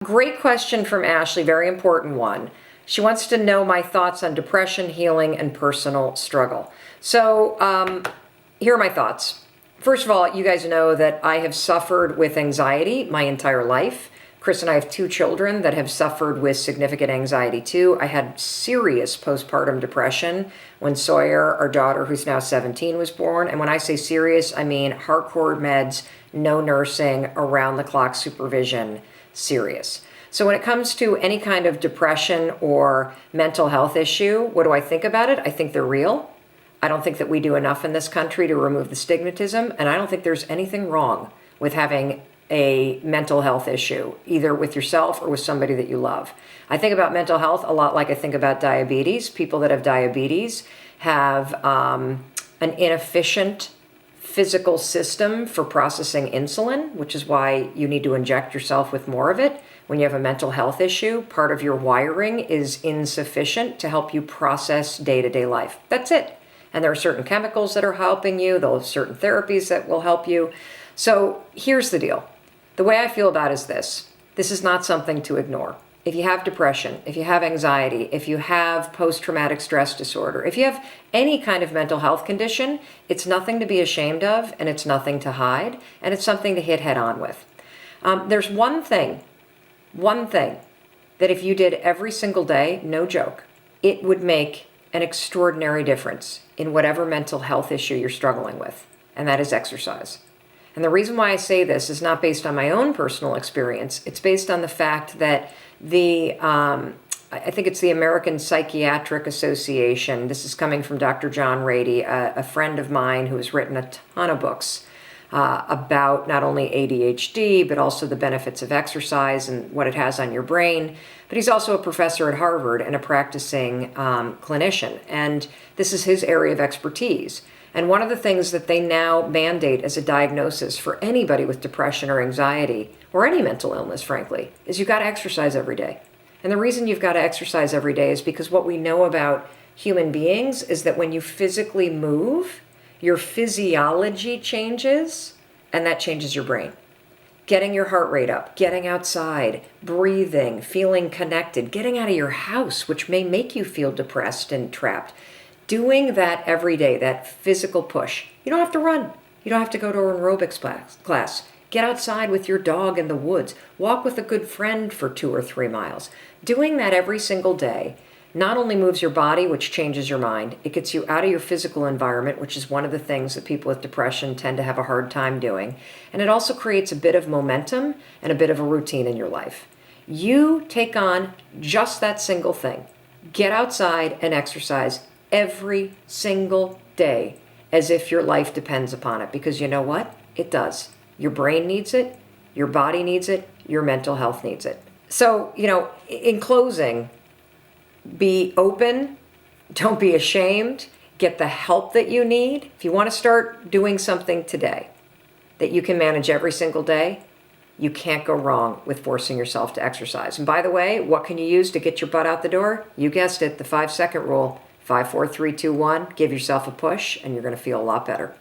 Great question from Ashley, very important one. She wants to know my thoughts on depression, healing, and personal struggle. So here are my thoughts. First of all, you guys know that I have suffered with anxiety my entire life. Chris and I have 2 children that have suffered with significant anxiety too. I had serious postpartum depression when Sawyer, our daughter, who's now 17, was born. And when I say serious, I mean hardcore meds, no nursing, around-the-clock supervision, serious. So when it comes to any kind of depression or mental health issue, what do I think about it? I think they're real. I don't think that we do enough in this country to remove the stigmatism, and I don't think there's anything wrong with having a mental health issue, either with yourself or with somebody that you love. I think about mental health a lot like I think about diabetes. People that have diabetes have an inefficient physical system for processing insulin, which is why you need to inject yourself with more of it. When you have a mental health issue, part of your wiring is insufficient to help you process day-to-day life. That's it. And there are certain chemicals that are helping you. There are certain therapies that will help you. So here's the deal. The way I feel about it is this. This is not something to ignore. If you have depression, if you have anxiety, if you have post-traumatic stress disorder, if you have any kind of mental health condition, it's nothing to be ashamed of, and it's nothing to hide, and it's something to hit head on with. There's one thing that if you did every single day, no joke, it would make an extraordinary difference in whatever mental health issue you're struggling with, and that is exercise. And the reason why I say this is not based on my own personal experience. It's based on the fact that I think it's the American Psychiatric Association. This is coming from Dr. John Rady, a friend of mine who has written a ton of books about not only ADHD, but also the benefits of exercise and what it has on your brain. But he's also a professor at Harvard and a practicing clinician. And this is his area of expertise. And one of the things that they now mandate as a diagnosis for anybody with depression or anxiety, or any mental illness, frankly, is you've got to exercise every day. And the reason you've got to exercise every day is because what we know about human beings is that when you physically move, your physiology changes, and that changes your brain. Getting your heart rate up, getting outside, breathing, feeling connected, getting out of your house, which may make you feel depressed and trapped. Doing that every day, that physical push. You don't have to run. You don't have to go to an aerobics class. Get outside with your dog in the woods. Walk with a good friend for 2 or 3 miles. Doing that every single day not only moves your body, which changes your mind, it gets you out of your physical environment, which is one of the things that people with depression tend to have a hard time doing. And it also creates a bit of momentum and a bit of a routine in your life. You take on just that single thing. Get outside and exercise every single day as if your life depends upon it. Because you know what? It does. Your brain needs it. Your body needs it. Your mental health needs it. So, in closing, be open. Don't be ashamed. Get the help that you need. If you want to start doing something today that you can manage every single day, you can't go wrong with forcing yourself to exercise. And by the way, what can you use to get your butt out the door? You guessed it, the 5-second rule. 5, 4, 3, 2, 1. Give yourself a push, and you're going to feel a lot better.